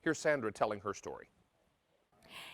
Here's Sandra telling her story.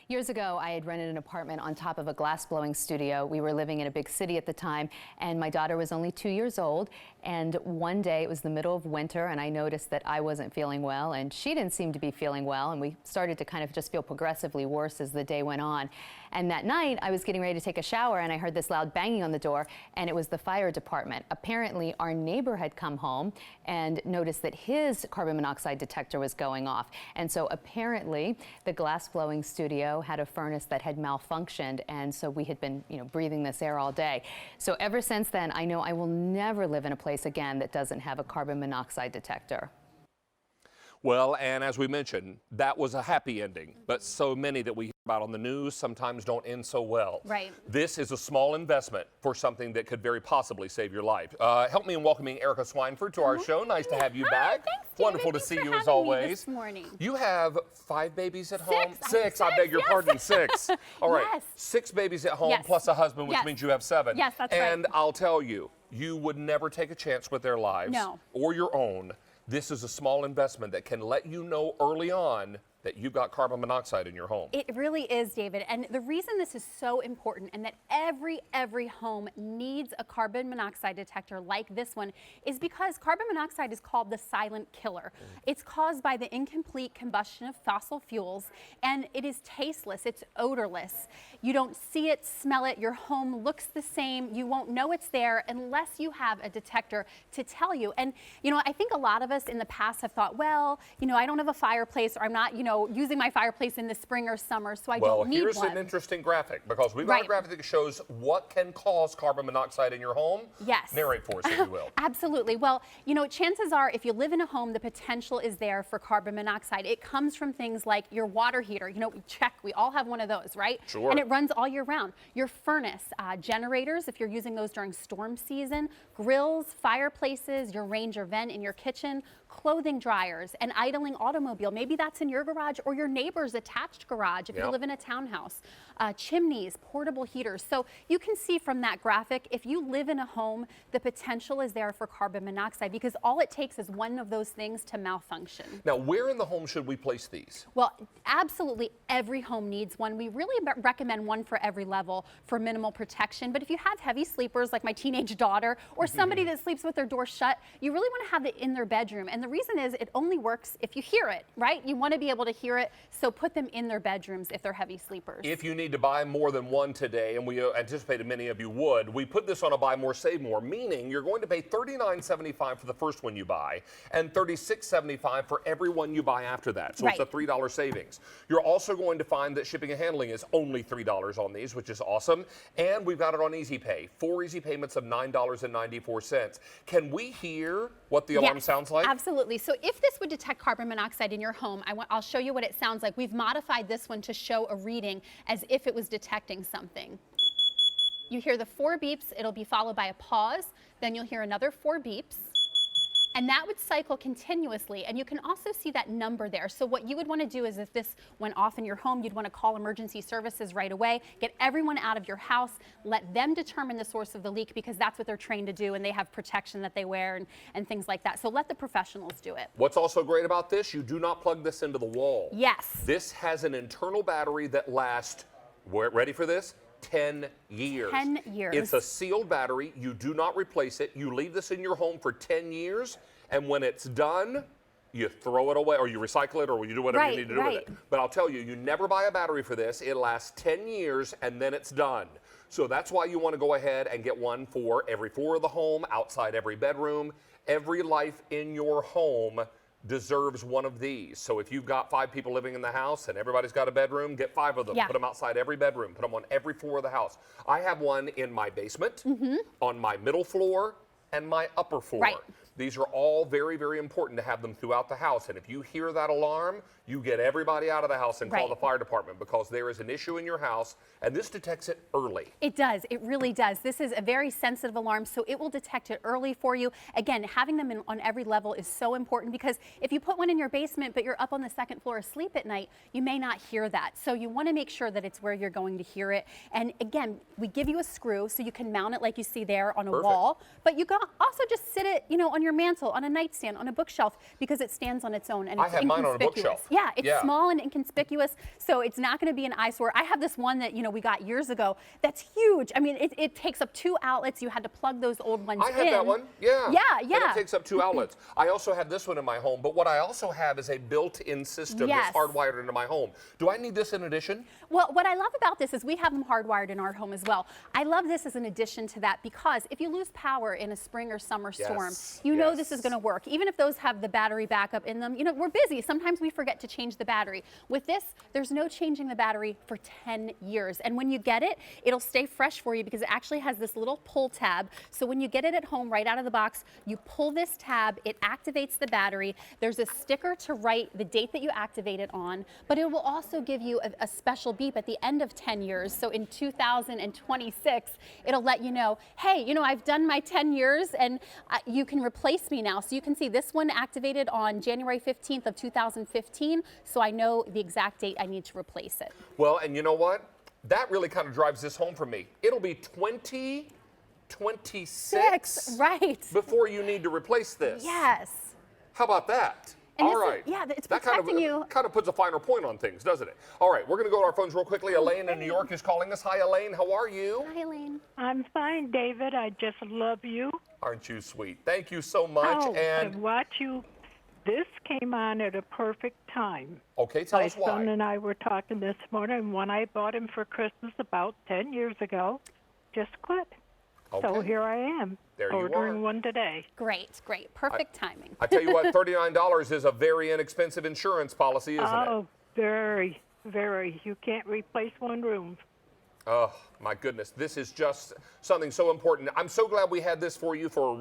Years ago, I had rented an apartment on top of a glass-blowing studio. We were living in a big city at the time, and my daughter was only 2 years old. And one day, it was the middle of winter, and I noticed that I wasn't feeling well, and she didn't seem to be feeling well, and we started to kind of just feel progressively worse as the day went on. And that night, I was getting ready to take a shower, and I heard this loud banging on the door, and it was the fire department. Apparently, our neighbor had come home and noticed that his carbon monoxide detector was going off. And so apparently, the glass-blowing studio had a furnace that had malfunctioned, and so we had been, breathing this air all day. So ever since then, I know I will never live in a place again that doesn't have a carbon monoxide detector. Well, and as we mentioned, that was a happy ending, but so many that we hear about on the news sometimes don't end so well. Right. This is a small investment for something that could very possibly save your life. Help me in welcoming Erica Swineford to our show. Nice to have you back. Thanks, David. Wonderful to see you as always. This morning. You have 5 babies at home? Six, I beg your pardon, 6. All right, Yes. 6 babies at home Yes. plus a husband, which Yes. means you have 7. Yes, that's and right. I'll tell you, you would never take a chance with their lives No. or your own. This is a small investment that can let you know early on that you've got carbon monoxide in your home. It really is, David. And the reason this is so important and that every home needs a carbon monoxide detector like this one is because carbon monoxide is called the silent killer. It's caused by the incomplete combustion of fossil fuels, and it is tasteless, it's odorless. You don't see it, smell it, your home looks the same. You won't know it's there unless you have a detector to tell you. And, I think a lot of us in the past have thought, well, I don't have a fireplace, or I'm not, using my fireplace in the spring or summer, so I don't need one. Well, here's an interesting graphic, because we've got a graphic that shows what can cause carbon monoxide in your home. Yes. Narrate for us, if you will. Absolutely. Well, chances are if you live in a home, the potential is there for carbon monoxide. It comes from things like your water heater. We all have one of those, right? Sure. And it runs all year round. Your furnace, generators, if you're using those during storm season, grills, fireplaces, your range or vent in your kitchen, clothing dryers, an idling automobile. Maybe that's in your garage or your neighbor's attached garage if you live in a townhouse. Chimneys, portable heaters. So you can see from that graphic, if you live in a home, the potential is there for carbon monoxide because all it takes is one of those things to malfunction. Now, where in the home should we place these? Well, absolutely every home needs one. We really recommend one for every level for minimal protection. But if you have heavy sleepers like my teenage daughter or somebody that sleeps with their door shut, you really want to have it in their bedroom. And the reason is it only works if you hear it, right? You want to be able to hear it, so put them in their bedrooms if they're heavy sleepers. If you need to buy more than one today, and we anticipated many of you would, we put this on a buy more, save more, meaning you're going to pay $39.75 for the first one you buy and $36.75 for every one you buy after that. So it's a $3 savings. You're also going to find that shipping and handling is only $3 on these, which is awesome. And we've got it on Easy Pay, 4 easy payments of $9.94. Can we hear what the alarm sounds like? Absolutely. So if this would detect carbon monoxide in your home, I'll show you what it sounds like. We've modified this one to show a reading as if it was detecting something. You hear the 4 beeps, it'll be followed by a pause, then you'll hear another 4 beeps. And that would cycle continuously, and you can also see that number there. So what you would want to do is if this went off in your home, you'd want to call emergency services right away, get everyone out of your house, let them determine the source of the leak because that's what they're trained to do, and they have protection that they wear and things like that. So let the professionals do it. What's also great about this, you do not plug this into the wall. Yes. This has an internal battery that lasts, ready for this? 10 years. 10 years. It's a sealed battery. You do not replace it. You leave this in your home for 10 years, and when it's done, you throw it away, or you recycle it, or you do whatever you need to do with it. But I'll tell you, you never buy a battery for this. It lasts 10 years, and then it's done. So that's why you want to go ahead and get one for every floor of the home, outside every bedroom. Every life in your home deserves one of these. So if you've got 5 people living in the house and everybody's got a bedroom, get 5 of them. Put them outside every bedroom. Put them on every floor of the house. I have one in my basement, on my middle floor, and my upper floor. These are all very, very important to have them throughout the house. And if you hear that alarm, you get everybody out of the house and call the fire department because there is an issue in your house, and this detects it early. It does. It really does. This is a very sensitive alarm, so it will detect it early for you. Again, having them on every level is so important because if you put one in your basement but you're up on the 2nd floor asleep at night, you may not hear that. So you want to make sure that it's where you're going to hear it. And again, we give you a screw so you can mount it like you see there on a wall, but you can also just sit it, on your mantle, on a nightstand, on a bookshelf, because it stands on its own and it's I have mine on a inconspicuous. bookshelf. Yeah, it's Yeah. small and inconspicuous, so it's not going to be an eyesore. I have this one that we got years ago that's huge. I mean, it takes up 2 outlets. You had to plug those old ones in. I have that one. Yeah. Yeah, And yeah. it takes up 2 outlets. I also have this one in my home, but what I also have is a built-in system Yes. that's hardwired into my home. Do I need this in addition? Well, what I love about this is we have them hardwired in our home as well. I love this as an addition to that because if you lose power in a spring or summer storm, Yes, you know this yes. is going to work. Even if those have the battery backup in them, we're busy. Sometimes we forget to change the battery. With this, there's no changing the battery for 10 years. And when you get it, it'll stay fresh for you because it actually has this little pull tab. So when you get it at home right out of the box, you pull this tab, it activates the battery. There's a sticker to write the date that you activate it on, but it will also give you a special beep at the end of 10 years. So in 2026, it'll let you know, hey, I've done my 10 years and you can replace me now. So you can see this one activated on January 15th of 2015. So I know the exact date I need to replace it. Well, and you know what? That really kind of drives this home for me. It'll be 2026 right. before you need to replace this. Yes. How about that? And All this is- right. yeah, it's that protecting you. kind of puts a finer point on things, doesn't it? All right, we're going to go to our phones real quickly. Elaine in New York is calling us. Hi, Elaine. How are you? Hi, Elaine. I'm fine, David. I just love you. Aren't you sweet? Thank you so much. Oh, and I watch you. This came on at a perfect time. okay, tell My us son why. and I were talking this morning. When I bought him for Christmas about 10 years ago, just quit. So Okay. here I am, There you ordering are. one today. Great. Perfect timing. I tell you what, $39 is a very inexpensive insurance policy, isn't it? Oh, very, very. You can't replace one room. Oh, my goodness. This is just something so important. I'm so glad we had this for you for a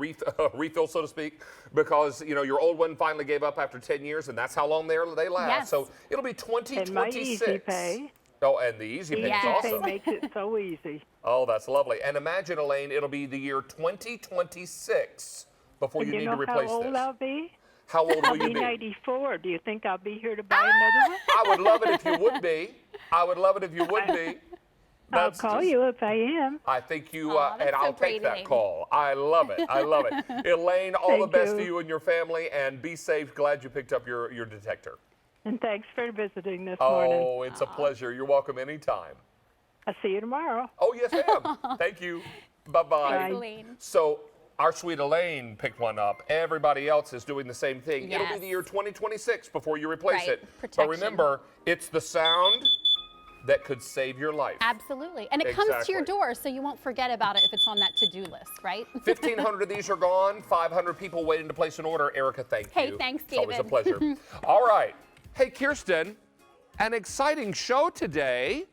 refill, so to speak, because, your old one finally gave up after 10 years, and that's how long they last. Yes. So it'll be And my 2026. Easy Pay. Oh, and the Easy Pay is Yes. Easy Pay awesome. makes it so easy. Oh, that's lovely. And imagine, Elaine, it'll be the year 2026. before And you you need know to replace how old this. I'll be? How old will I'll you be be? 94. Do you think I'll be here to buy another one? I would love it if you would be. I would love it if you would be. I'll That's call just- you if I am. I think you, Aw, that's and so I'll great, take that Elaine. call. I love it. I love it. Elaine, all the Thank best you. to you and your family, and be safe. Glad you picked up your detector. And thanks for visiting this morning. Oh, it's a pleasure. You're welcome anytime. I'll see you tomorrow. Oh, yes, ma'am. Thank you. Bye-bye. Thanks, Elaine. So our sweet Elaine picked one up. Everybody else is doing the same thing. It'll be Yes. the year 2026 before you replace Right. it. But Protection. remember, it's the sound that could save your life. Absolutely. And it comes to your Exactly. door, so you won't forget about it if it's on that to-do list, right? 1,500 of these are gone. 500 people waiting to place an order. Erica, thank Hey, you. thanks, It's always a David. pleasure. All right. Hey, Kirsten, an exciting show today.